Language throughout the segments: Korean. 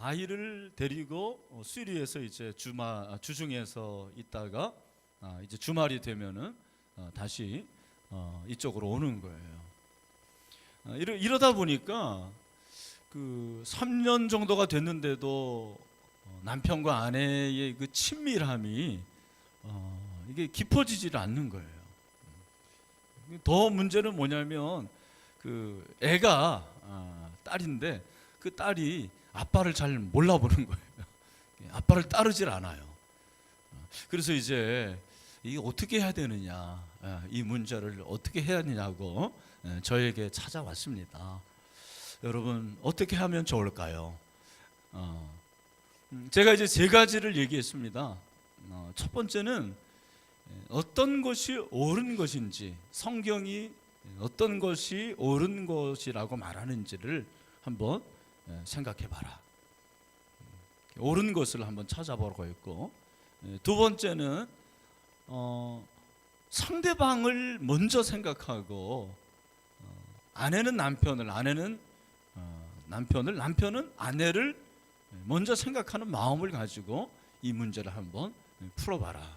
아이를 데리고 수리에서 이제 주중에서 있다가 이제 주말이 되면은 다시 이쪽으로 오는 거예요. 이러다 보니까 그 3년 정도가 됐는데도 남편과 아내의 그 친밀함이 이게 깊어지질 않는 거예요. 더 문제는 뭐냐면 그 애가 딸인데 그 딸이 아빠를 잘 몰라보는 거예요. 아빠를 따르질 않아요. 그래서 이제 이게 어떻게 해야 되느냐, 이 문제를 어떻게 해야 하느냐고 저에게 찾아왔습니다. 여러분 어떻게 하면 좋을까요? 제가 이제 세 가지를 얘기했습니다. 첫 번째는 어떤 것이 옳은 것인지, 성경이 어떤 것이 옳은 것이라고 말하는지를 한번 생각해봐라. 옳은 것을 한번 찾아보라고 했고, 두 번째는 상대방을 먼저 생각하고, 아내는 남편을, 남편은 아내를 먼저 생각하는 마음을 가지고 이 문제를 한번 풀어봐라.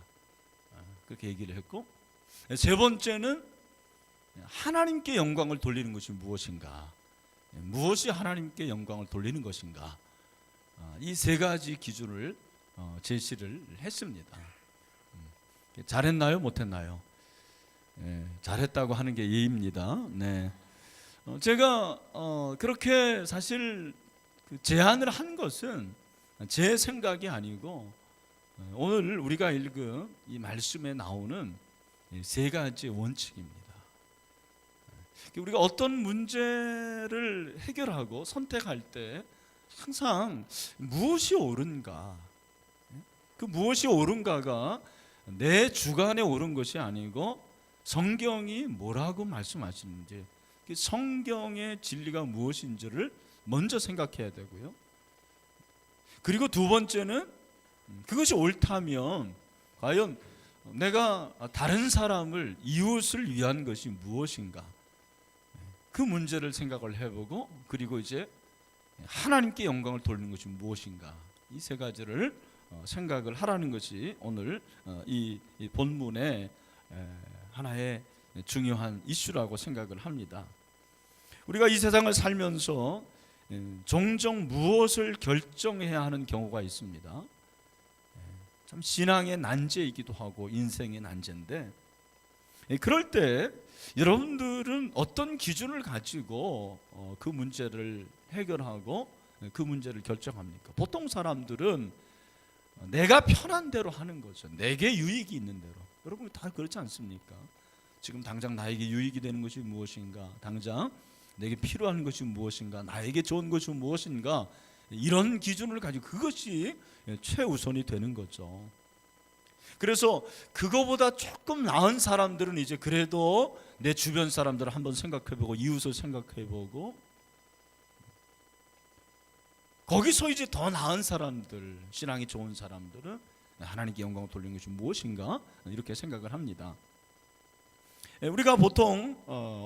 그렇게 얘기를 했고, 세 번째는 하나님께 영광을 돌리는 것이 무엇인가, 무엇이 하나님께 영광을 돌리는 것인가, 이 세 가지 기준을 제시를 했습니다. 잘했나요? 못했나요? 잘했다고 하는 게 예의입니다. 네. 제가 그렇게 사실 제안을 한 것은 제 생각이 아니고 오늘 우리가 읽은 이 말씀에 나오는 세 가지 원칙입니다. 우리가 어떤 문제를 해결하고 선택할 때 항상 무엇이 옳은가, 그 무엇이 옳은가가 내 주관에 옳은 것이 아니고 성경이 뭐라고 말씀하시는지, 성경의 진리가 무엇인지를 먼저 생각해야 되고요. 그리고 두 번째는 그것이 옳다면 과연 내가 다른 사람을, 이웃을 위한 것이 무엇인가, 그 문제를 생각을 해보고, 그리고 이제 하나님께 영광을 돌리는 것이 무엇인가, 이 세 가지를 생각을 하라는 것이 오늘 이 본문의 하나의 중요한 이슈라고 생각을 합니다. 우리가 이 세상을 살면서 종종 무엇을 결정해야 하는 경우가 있습니다. 참 신앙의 난제이기도 하고 인생의 난제인데, 그럴 때 여러분들은 어떤 기준을 가지고 그 문제를 해결하고 그 문제를 결정합니까? 보통 사람들은 내가 편한 대로 하는 거죠. 내게 유익이 있는 대로. 여러분 다 그렇지 않습니까? 지금 당장 나에게 유익이 되는 것이 무엇인가, 당장 내게 필요한 것이 무엇인가, 나에게 좋은 것이 무엇인가, 이런 기준을 가지고 그것이 최우선이 되는 거죠. 그래서 그거보다 조금 나은 사람들은 이제 그래도 내 주변 사람들을 한번 생각해보고, 이웃을 생각해보고, 거기서 이제 더 나은 사람들, 신앙이 좋은 사람들은 하나님께 영광을 돌리는 것이 무엇인가, 이렇게 생각을 합니다. 우리가 보통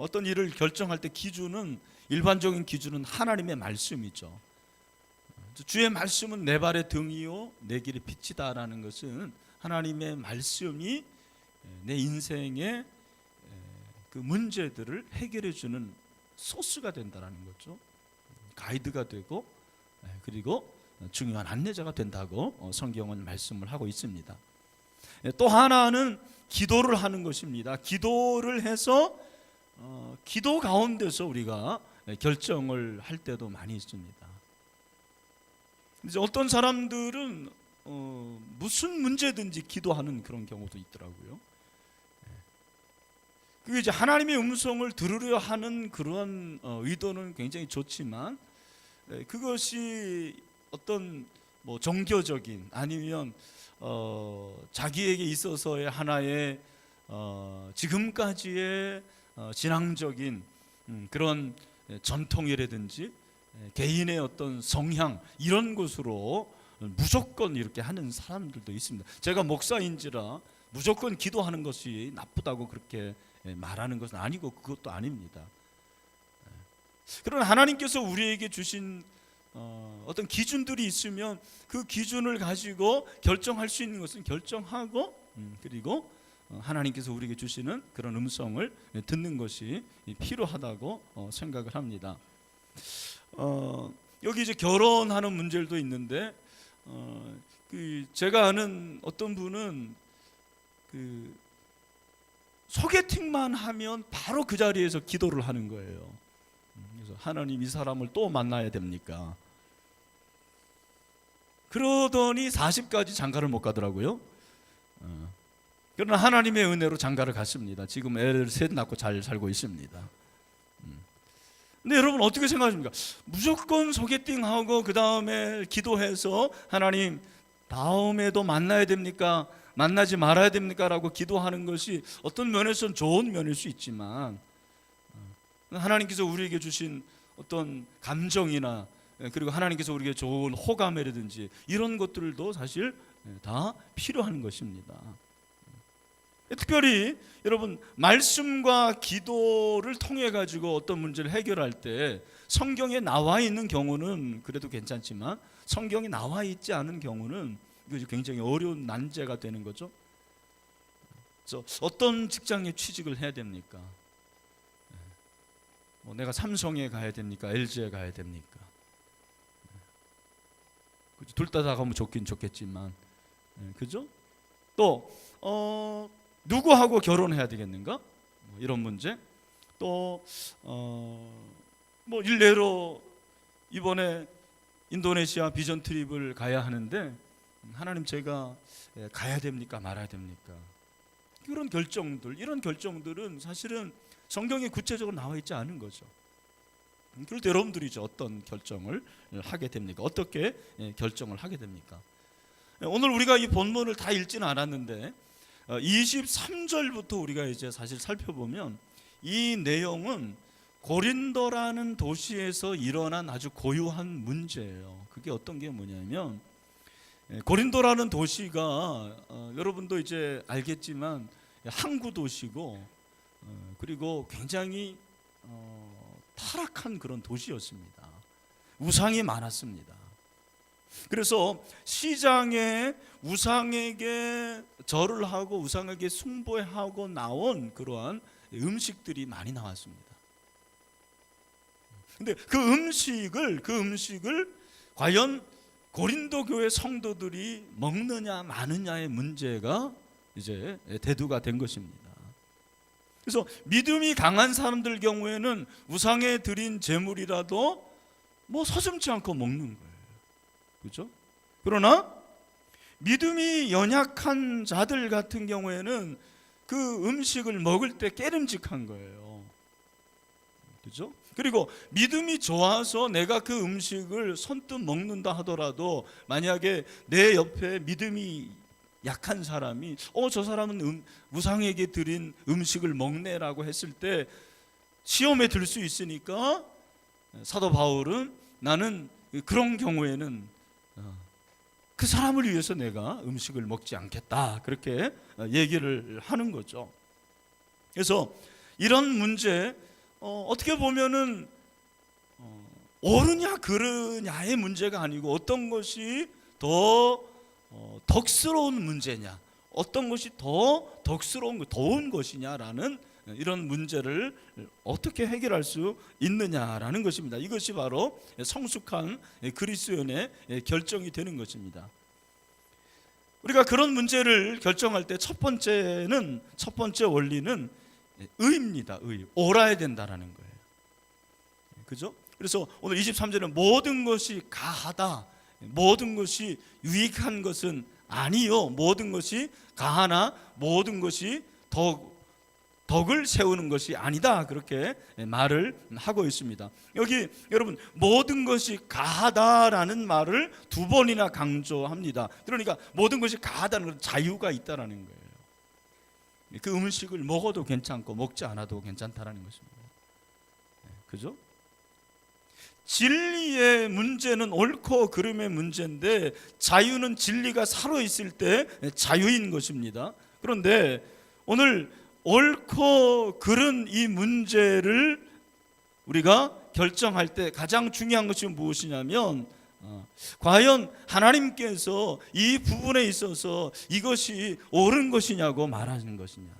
어떤 일을 결정할 때 기준은, 일반적인 기준은 하나님의 말씀이죠. 주의 말씀은 내 발의 등이요 내 길의 빛이다라는 것은 하나님의 말씀이 내 인생의 그 문제들을 해결해 주는 소스가 된다는 거죠. 가이드가 되고, 그리고 중요한 안내자가 된다고 성경은 말씀을 하고 있습니다. 또 하나는 기도를 하는 것입니다. 기도를 해서 기도 가운데서 우리가 결정을 할 때도 많이 있습니다. 이제 어떤 사람들은 무슨 문제든지 기도하는 그런 경우도 있더라고요. 그게 이제 하나님의 음성을 들으려 하는 그런 의도는 굉장히 좋지만, 그것이 어떤 뭐 종교적인, 아니면 자기에게 있어서의 하나의 지금까지의 신앙적인 그런 전통이라든지 개인의 어떤 성향, 이런 것으로 무조건 이렇게 하는 사람들도 있습니다. 제가 목사인지라 무조건 기도하는 것이 나쁘다고 그렇게 말하는 것은 아니고 그것도 아닙니다. 그러나 하나님께서 우리에게 주신 어떤 기준들이 있으면 그 기준을 가지고 결정할 수 있는 것은 결정하고 그리고 하나님께서 우리에게 주시는 그런 음성을 듣는 것이 필요하다고 생각을 합니다. 여기 이제 결혼하는 문제도 있는데 제가 아는 어떤 분은 소개팅만 하면 바로 그 자리에서 기도를 하는 거예요. 그래서 하나님, 이 사람을 또 만나야 됩니까? 그러더니 40까지 장가를 못 가더라고요. 그러나 하나님의 은혜로 장가를 갔습니다. 지금 애를 셋 낳고 잘 살고 있습니다. 근데 여러분 어떻게 생각하십니까? 무조건 소개팅하고 그 다음에 기도해서 하나님 다음에도 만나야 됩니까? 만나지 말아야 됩니까? 라고 기도하는 것이 어떤 면에서는 좋은 면일 수 있지만 하나님께서 우리에게 주신 어떤 감정이나 그리고 하나님께서 우리에게 좋은 호감이라든지 이런 것들도 사실 다 필요한 것입니다. 특별히 여러분 말씀과 기도를 통해 가지고 어떤 문제를 해결할 때 성경에 나와 있는 경우는 그래도 괜찮지만 성경에 나와 있지 않은 경우는 이거 굉장히 어려운 난제가 되는 거죠. 그래서 어떤 직장에 취직을 해야 됩니까? 내가 삼성에 가야 됩니까? LG에 가야 됩니까? 둘 다 가면 좋긴 좋겠지만, 그죠? 또 누구하고 결혼해야 되겠는가? 이런 문제. 또 일례로 이번에 인도네시아 비전 트립을 가야 하는데 하나님, 제가 가야 됩니까? 말아야 됩니까? 이런 결정들은 사실은 성경에 구체적으로 나와 있지 않은 거죠. 그럴 때 여러분들이 이제 어떤 결정을 하게 됩니까? 어떻게 결정을 하게 됩니까? 오늘 우리가 이 본문을 다 읽지는 않았는데 23절부터 우리가 이제 사실 살펴보면 이 내용은 고린도라는 도시에서 일어난 아주 고유한 문제예요. 그게 어떤 게 뭐냐면 고린도라는 도시가 여러분도 이제 알겠지만 항구 도시고 그리고 굉장히 타락한 그런 도시였습니다. 우상이 많았습니다. 그래서 시장에 우상에게 절을 하고 우상에게 숭배하고 나온 그러한 음식들이 많이 나왔습니다. 근데 그 음식을 과연 고린도 교회 성도들이 먹느냐 마느냐의 문제가 이제 대두가 된 것입니다. 그래서 믿음이 강한 사람들 경우에는 우상에 드린 제물이라도 서슴지 않고 먹는 거예요. 그렇죠? 그러나 믿음이 연약한 자들 같은 경우에는 그 음식을 먹을 때 깨름직한 거예요. 그렇죠? 그리고 믿음이 좋아서 내가 그 음식을 선뜻 먹는다 하더라도 만약에 내 옆에 믿음이 약한 사람이 저 사람은 우상에게 드린 음식을 먹네라고 했을 때 시험에 들 수 있으니까 사도 바울은 나는 그런 경우에는 그 사람을 위해서 내가 음식을 먹지 않겠다, 그렇게 얘기를 하는 거죠. 그래서 이런 문제 어떻게 보면은 옳으냐 그르냐의 문제가 아니고 어떤 것이 더 덕스러운 문제냐, 어떤 것이 더 덕스러운 더운 것이냐라는 이런 문제를 어떻게 해결할 수 있느냐라는 것입니다. 이것이 바로 성숙한 그리스도인의 결정이 되는 것입니다. 우리가 그런 문제를 결정할 때 첫 번째 원리는 의입니다. 의. 옳아야 된다라는 거예요. 그죠? 그래서 오늘 23절은 모든 것이 가하다, 모든 것이 유익한 것은 아니요, 모든 것이 가하나 모든 것이 덕을 세우는 것이 아니다, 그렇게 말을 하고 있습니다. 여기 여러분 모든 것이 가하다라는 말을 두 번이나 강조합니다. 그러니까 모든 것이 가하다는 건 자유가 있다라는 거예요. 그 음식을 먹어도 괜찮고 먹지 않아도 괜찮다라는 것입니다. 그죠? 진리의 문제는 옳고 그름의 문제인데 자유는 진리가 살아있을 때 자유인 것입니다. 그런데 오늘 옳고 그른 이 문제를 우리가 결정할 때 가장 중요한 것이 무엇이냐면 과연 하나님께서 이 부분에 있어서 이것이 옳은 것이냐고 말하는 것이냐,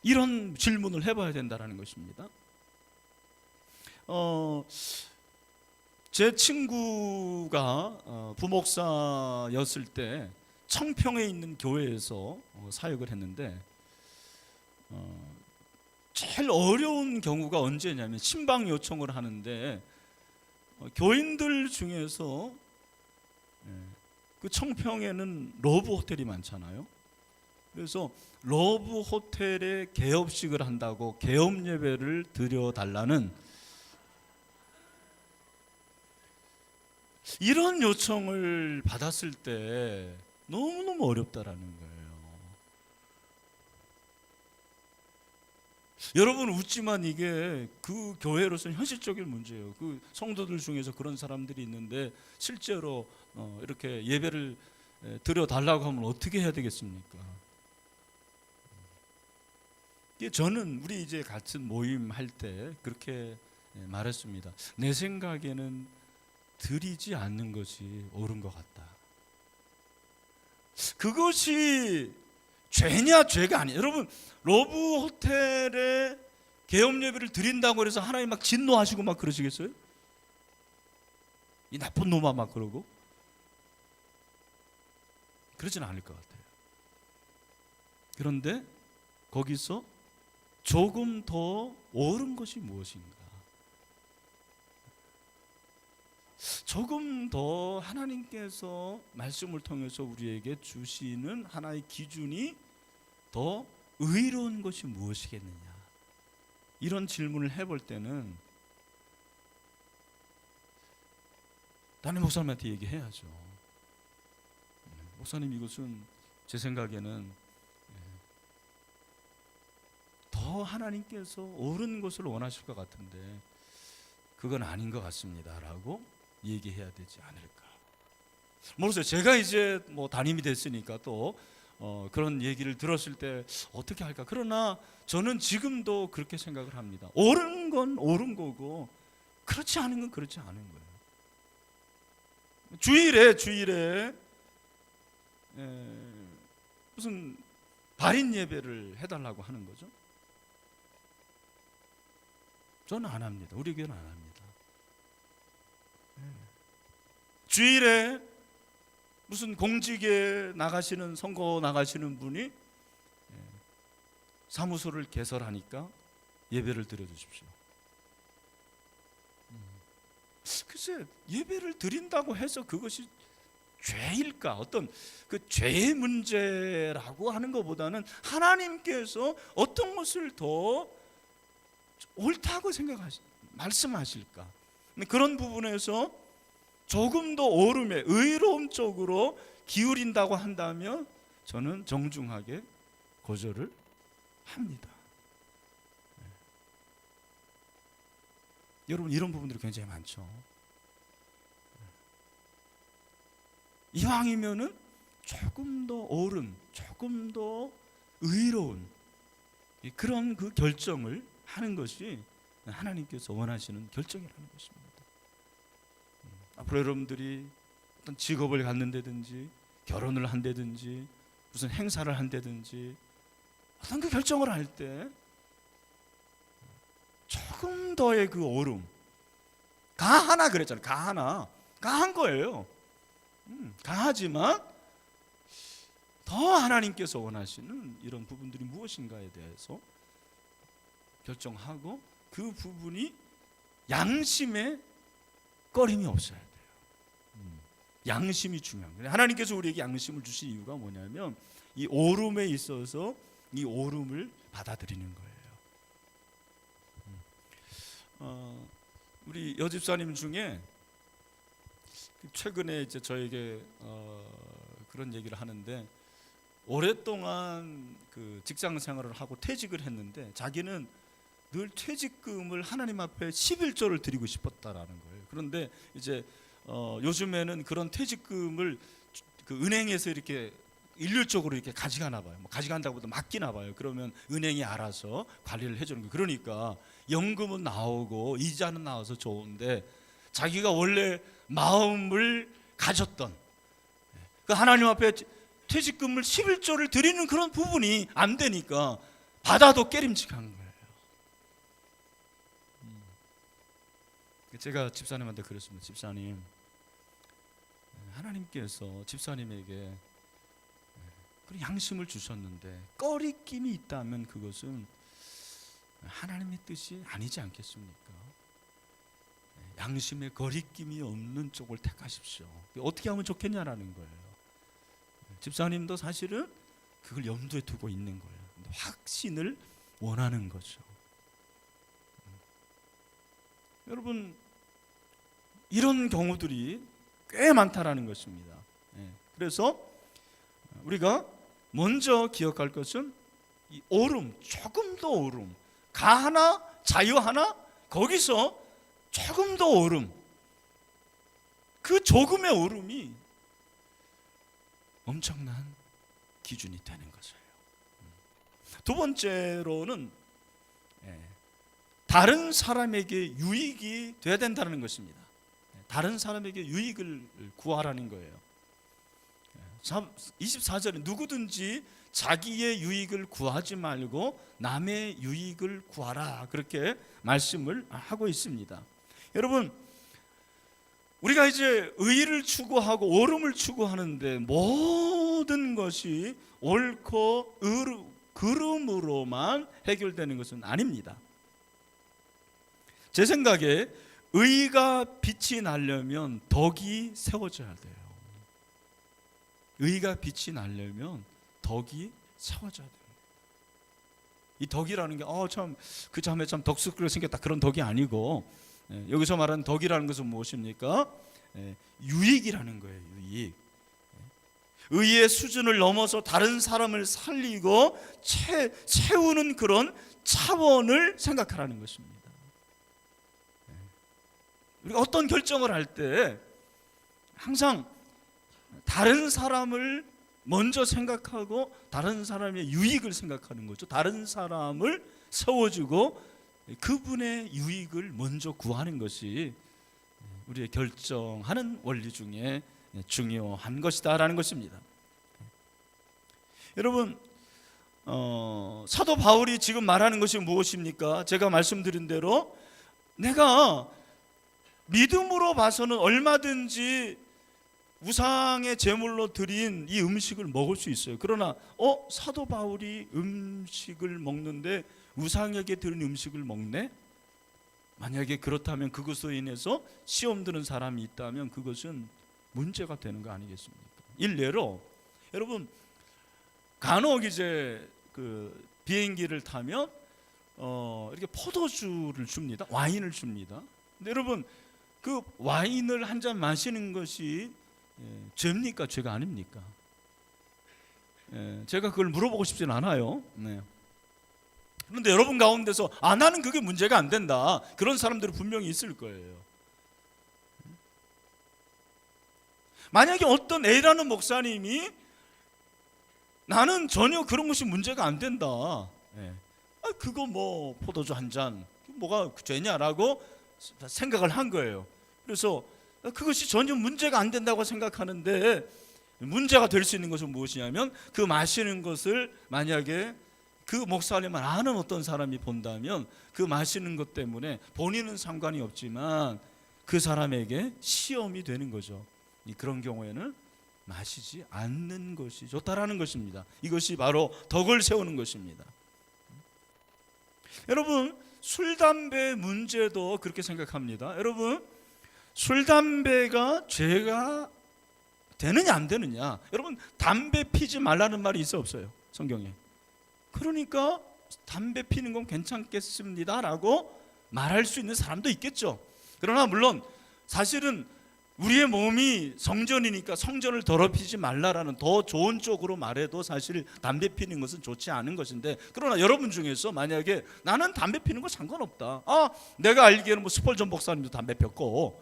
이런 질문을 해봐야 된다는 것입니다. 제 친구가 부목사였을 때 청평에 있는 교회에서 사역을 했는데 제일 어려운 경우가 언제냐면 신방 요청을 하는데 교인들 중에서 그 청평에는 러브 호텔이 많잖아요. 그래서 러브 호텔에 개업식을 한다고 개업 예배를 드려달라는 이런 요청을 받았을 때 너무너무 어렵다라는 거예요. 여러분 웃지만 이게 그 교회로서는 현실적인 문제예요. 그 성도들 중에서 그런 사람들이 있는데 실제로 이렇게 예배를 드려달라고 하면 어떻게 해야 되겠습니까? 저는 우리 이제 같은 모임 할 때 그렇게 말했습니다. 내 생각에는 드리지 않는 것이 옳은 것 같다. 그것이 죄냐 죄가 아니에요. 여러분 러브 호텔에 개업 예배를 드린다고 해서 하나님 막 진노하시고 막 그러시겠어요? 이 나쁜 놈아 막 그러고 그러진 않을 것 같아요. 그런데 거기서 조금 더 옳은 것이 무엇인가, 조금 더 하나님께서 말씀을 통해서 우리에게 주시는 하나의 기준이 더 의로운 것이 무엇이겠느냐, 이런 질문을 해볼 때는 담임 목사님한테 얘기해야죠. 목사님, 이것은 제 생각에는 더 하나님께서 옳은 것을 원하실 것 같은데 그건 아닌 것 같습니다 라고 얘기해야 되지 않을까. 모르겠어요. 제가 이제 뭐 담임이 됐으니까 또 그런 얘기를 들었을 때 어떻게 할까. 그러나 저는 지금도 그렇게 생각을 합니다. 옳은 건 옳은 거고 그렇지 않은 건 그렇지 않은 거예요. 주일에 무슨 발인 예배를 해달라고 하는 거죠. 저는 안 합니다. 우리 교회는 안 합니다. 주일에 무슨 공직에 나가시는, 선거 나가시는 분이 사무소를 개설하니까 예배를 드려주십시오. 글쎄, 예배를 드린다고 해서 그것이 죄일까? 어떤 그 죄의 문제라고 하는 것보다는 하나님께서 어떤 것을 더 옳다고 말씀하실까? 그런 부분에서 조금 더 옳음에 의로움 쪽으로 기울인다고 한다면 저는 정중하게 거절을 합니다. 여러분, 이런 부분들이 굉장히 많죠. 이왕이면은 조금 더 옳은, 조금 더 의로운 그런 그 결정을 하는 것이 하나님께서 원하시는 결정이라는 것입니다. 앞으로 여러분들이 어떤 직업을 갖는다든지 결혼을 한다든지 무슨 행사를 한다든지 어떤 그 결정을 할 때 조금 더의 그 옳음, 가하나 그랬잖아요. 가한 거예요. 가하지만 더 하나님께서 원하시는 이런 부분들이 무엇인가에 대해서 결정하고 그 부분이 양심에 꺼림이 없어야 돼요. 양심이 중요한 거예요. 하나님께서 우리에게 양심을 주신 이유가 뭐냐면 이 옳음에 있어서 이 옳음을 받아들이는 거예요. 우리 여집사님 중에 최근에 이제 저에게 그런 얘기를 하는데, 오랫동안 그 직장 생활을 하고 퇴직을 했는데 자기는 늘 퇴직금을 하나님 앞에 11조를 드리고 싶었다라는 거예요. 그런데 이제 요즘에는 그런 퇴직금을 그 은행에서 이렇게 일률적으로 이렇게 가져가나 봐요. 뭐 가져간다고보다 맡기나 봐요. 그러면 은행이 알아서 관리를 해주는 거예요. 그러니까 연금은 나오고 이자는 나와서 좋은데 자기가 원래 마음을 가졌던 그 하나님 앞에 퇴직금을 11조를 드리는 그런 부분이 안 되니까 받아도 깨림직한 거예요. 제가 집사님한테 그랬습니다. 집사님, 하나님께서 집사님에게 그런 양심을 주셨는데 꺼리낌이 있다면 그것은 하나님의 뜻이 아니지 않겠습니까? 양심에 거리낌이 없는 쪽을 택하십시오. 어떻게 하면 좋겠냐라는 거예요. 집사님도 사실은 그걸 염두에 두고 있는 거예요. 확신을 원하는 거죠. 여러분, 이런 경우들이 꽤 많다라는 것입니다. 그래서 우리가 먼저 기억할 것은 이 오름, 조금 더 오름, 가 하나, 자유 하나, 거기서 조금 더 오름, 그 조금의 오름이 엄청난 기준이 되는 것이에요. 두 번째로는 다른 사람에게 유익이 돼야 된다는 것입니다. 다른 사람에게 유익을 구하라는 거예요. 24절에 누구든지 자기의 유익을 구하지 말고 남의 유익을 구하라, 그렇게 말씀을 하고 있습니다. 여러분, 우리가 이제 의를 추구하고 옳음을 추구하는데 모든 것이 옳고 그름으로만 해결되는 것은 아닙니다. 제 생각에 의가 빛이 나려면 덕이 세워져야 돼요. 의가 빛이 나려면 덕이 세워져야 돼요. 이 덕이라는 게 참 그 자매 참 덕스럽게 생겼다, 그런 덕이 아니고, 여기서 말하는 덕이라는 것은 무엇입니까? 유익이라는 거예요. 유익. 의의 수준을 넘어서 다른 사람을 살리고 채우는 그런 차원을 생각하라는 것입니다. 우리가 어떤 결정을 할 때 항상 다른 사람을 먼저 생각하고 다른 사람의 유익을 생각하는 거죠. 다른 사람을 세워주고 그분의 유익을 먼저 구하는 것이 우리의 결정하는 원리 중에 중요한 것이다라는 것입니다. 여러분, 사도 바울이 지금 말하는 것이 무엇입니까? 제가 말씀드린 대로 내가 믿음으로 봐서는 얼마든지 우상의 제물로 드린 이 음식을 먹을 수 있어요. 그러나 사도 바울이 음식을 먹는데 우상에게 드린 음식을 먹네? 만약에 그렇다면 그것으로 인해서 시험 드는 사람이 있다면 그것은 문제가 되는 거 아니겠습니까? 일례로 여러분, 간혹 이제 그 비행기를 타면 이렇게 포도주를 줍니다. 와인을 줍니다. 근데 여러분, 그 와인을 한 잔 마시는 것이 죄입니까? 죄가 아닙니까? 제가 그걸 물어보고 싶진 않아요. 그런데 여러분 가운데서 나는 그게 문제가 안 된다, 그런 사람들이 분명히 있을 거예요. 만약에 어떤 A라는 목사님이 나는 전혀 그런 것이 문제가 안 된다, 그거 뭐 포도주 한 잔 뭐가 죄냐라고 생각을 한 거예요. 그래서 그것이 전혀 문제가 안 된다고 생각하는데, 문제가 될 수 있는 것은 무엇이냐면 그 마시는 것을 만약에 그 목사님을 아는 어떤 사람이 본다면 그 마시는 것 때문에 본인은 상관이 없지만 그 사람에게 시험이 되는 거죠. 그런 경우에는 마시지 않는 것이 좋다라는 것입니다. 이것이 바로 덕을 세우는 것입니다. 여러분, 술, 담배 문제도 그렇게 생각합니다. 여러분, 술, 담배가 죄가 되느냐 안 되느냐, 여러분, 담배 피지 말라는 말이 있어 없어요? 성경에. 그러니까 담배 피는 건 괜찮겠습니다라고 말할 수 있는 사람도 있겠죠. 그러나 물론 사실은 우리의 몸이 성전이니까 성전을 더럽히지 말라라는 더 좋은 쪽으로 말해도 사실 담배 피는 것은 좋지 않은 것인데, 그러나 여러분 중에서 만약에 나는 담배 피는 거 상관없다, 내가 알기에는 뭐 스펄전 목사님도 담배 폈고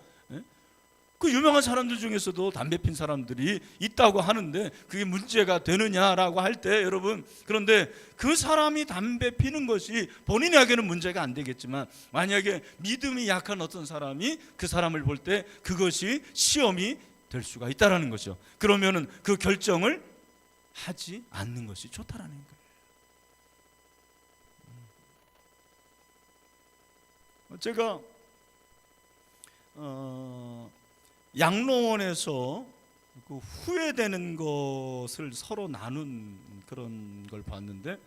그 유명한 사람들 중에서도 담배 핀 사람들이 있다고 하는데 그게 문제가 되느냐라고 할 때 여러분, 그런데 그 사람이 담배 피는 것이 본인에게는 문제가 안 되겠지만 만약에 믿음이 약한 어떤 사람이 그 사람을 볼 때 그것이 시험이 될 수가 있다라는 거죠. 그러면은 그 결정을 하지 않는 것이 좋다라는 거예요. 제가 양로원에서 그 후회되는 것을 서로 나눈 그런 걸 봤는데,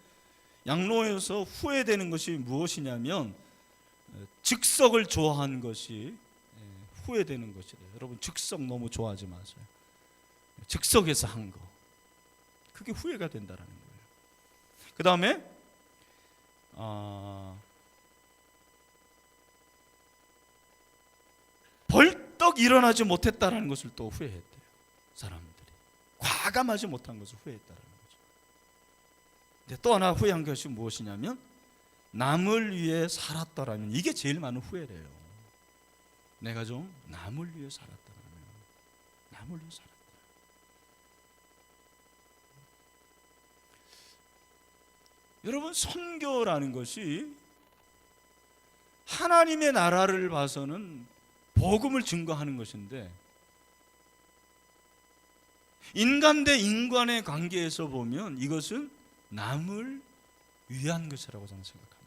양로원에서 후회되는 것이 무엇이냐면 즉석을 좋아한 것이 후회되는 것이래요. 여러분, 즉석 너무 좋아하지 마세요. 즉석에서 한 거, 그게 후회가 된다라는 거예요. 그 다음에 벌떡 일어나지 못했다라는 것을 또 후회했대요. 사람들이 과감하지 못한 것을 후회했다라는 거죠. 근데 또 하나 후회한 것이 무엇이냐면 남을 위해 살았더라면, 이게 제일 많은 후회래요. 내가 좀 남을 위해 살았더라면, 남을 위해 살았다. 여러분, 선교라는 것이 하나님의 나라를 봐서는 복음을 증거하는 것인데, 인간 대 인간의 관계에서 보면 이것은 남을 위한 것이라고 저는 생각합니다.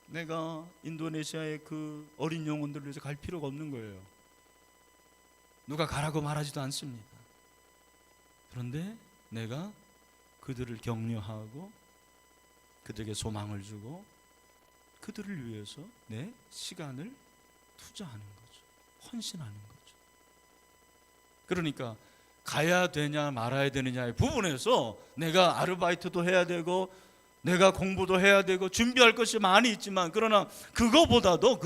내가 인도네시아의 그 어린 영혼들을 위해서 갈 필요가 없는 거예요. 누가 가라고 말하지도 않습니다. 그런데 내가 그들을 격려하고 그들에게 소망을 주고 그들을 위해서 내 시간을 투자하는 거죠. 헌신하는 거죠. 그러니까 가야 되냐 말아야 되느냐의 부분에서 내가 아르바이트도 해야 되고 내가 공부도 해야 되고 준비할 것이 많이 있지만, 그러나 그거보다도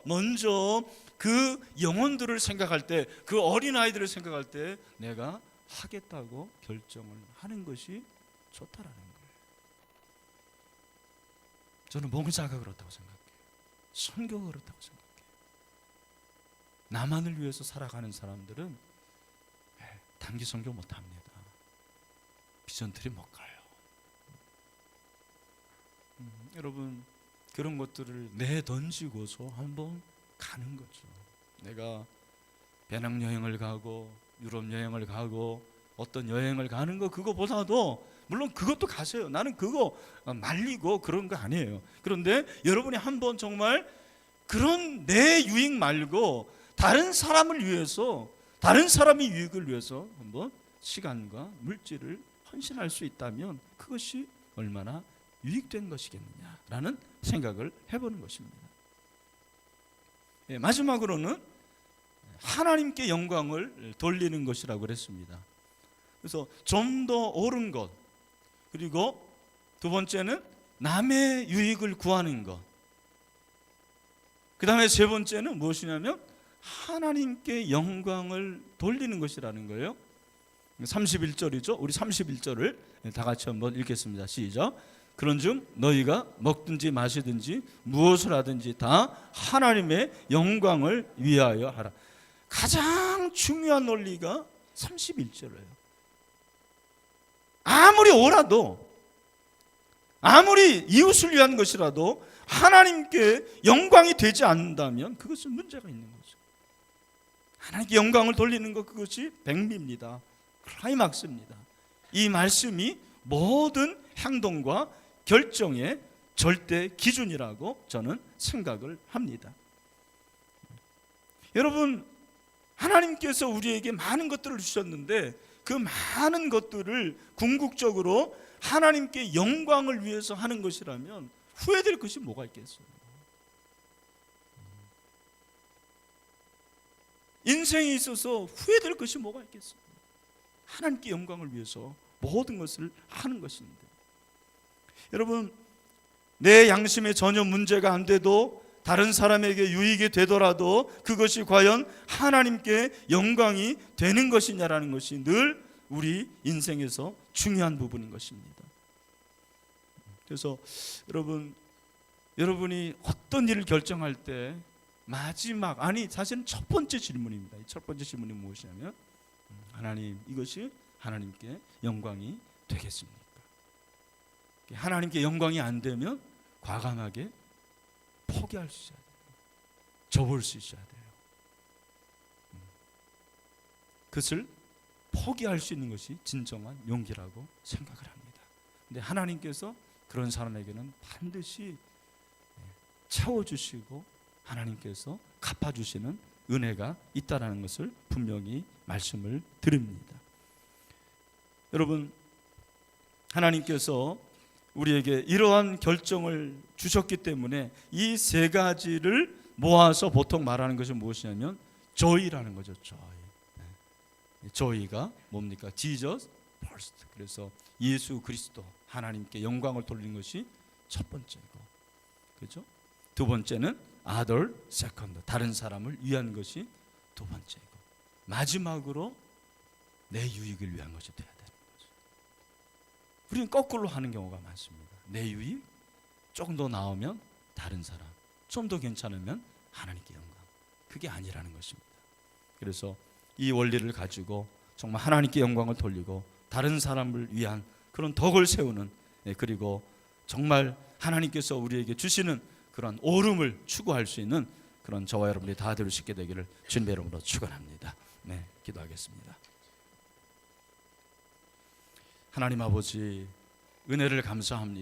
먼저 그 영혼들을 생각할 때, 그 어린아이들을 생각할 때 내가 하겠다고 결정을 하는 것이 좋다라는 거예요. 저는 목사가 그렇다고 생각해요. 선교가 그렇다고 생각해요. 나만을 위해서 살아가는 사람들은 단기 선교 못합니다. 비전트리 못 가요. 여러분, 그런 것들을 내던지고서 한번 가는 거죠. 내가 배낭여행을 가고 유럽 여행을 가고 어떤 여행을 가는 거, 그거보다도 물론 그것도 가세요. 나는 그거 말리고 그런 거 아니에요. 그런데 여러분이 한번 정말 그런 내 유익 말고 다른 사람을 위해서, 다른 사람의 유익을 위해서 한번 시간과 물질을 헌신할 수 있다면 그것이 얼마나 유익된 것이겠느냐라는 생각을 해보는 것입니다. 마지막으로는 하나님께 영광을 돌리는 것이라고 그랬습니다. 그래서 좀 더 옳은 것, 그리고 두 번째는 남의 유익을 구하는 것, 그 다음에 세 번째는 무엇이냐면 하나님께 영광을 돌리는 것이라는 거예요. 31절이죠. 우리 31절을 다 같이 한번 읽겠습니다. 시작. 그런즉 너희가 먹든지 마시든지 무엇을 하든지 다 하나님의 영광을 위하여 하라. 가장 중요한 논리가 31절이에요. 아무리 옳아도, 아무리 이웃을 위한 것이라도 하나님께 영광이 되지 않는다면 그것은 문제가 있는 거죠. 하나님께 영광을 돌리는 것, 그것이 백미입니다. 클라이막스입니다. 이 말씀이 모든 행동과 결정의 절대 기준이라고 저는 생각을 합니다. 여러분, 하나님께서 우리에게 많은 것들을 주셨는데 그 많은 것들을 궁극적으로 하나님께 영광을 위해서 하는 것이라면 후회될 것이 뭐가 있겠어요? 인생에 있어서 후회될 것이 뭐가 있겠어요? 하나님께 영광을 위해서 모든 것을 하는 것인데, 여러분, 내 양심에 전혀 문제가 안 돼도 다른 사람에게 유익이 되더라도 그것이 과연 하나님께 영광이 되는 것이냐라는 것이 늘 우리 인생에서 중요한 부분인 것입니다. 그래서 여러분이 어떤 일을 결정할 때 마지막, 아니 사실은 첫 번째 질문입니다. 이 첫 번째 질문이 무엇이냐면 하나님, 이것이 하나님께 영광이 되겠습니까? 하나님께 영광이 안 되면 과감하게 포기할 수 있어야 돼요. 접을 수 있어야 돼요. 그것을 포기할 수 있는 것이 진정한 용기라고 생각을 합니다. 근데 하나님께서 그런 사람에게는 반드시 채워주시고 하나님께서 갚아주시는 은혜가 있다는 것을 분명히 말씀을 드립니다. 여러분, 하나님께서 우리에게 이러한 결정을 주셨기 때문에 이 세 가지를 모아서 보통 말하는 것이 무엇이냐면 joy라는 거죠. joy가 뭡니까? Jesus first. 그래서 예수 그리스도, 하나님께 영광을 돌리는 것이 첫 번째고, 그렇죠? 두 번째는 other second, 다른 사람을 위한 것이 두 번째고, 마지막으로 내 유익을 위한 것이 돼야 되는 거죠. 우리는 거꾸로 하는 경우가 많습니다. 내 유익 조금 더 나오면 다른 사람, 좀 더 괜찮으면 하나님께 영광. 그게 아니라는 것입니다. 그래서 이 원리를 가지고 정말 하나님께 영광을 돌리고 다른 사람을 위한 그런 덕을 세우는, 그리고 정말 하나님께서 우리에게 주시는 그런 오름을 추구할 수 있는 그런 저와 여러분이 다 될 수 있게 되기를 주님의 이름으로 축원합니다. 네, 기도하겠습니다. 하나님 아버지, 은혜를 감사합니다.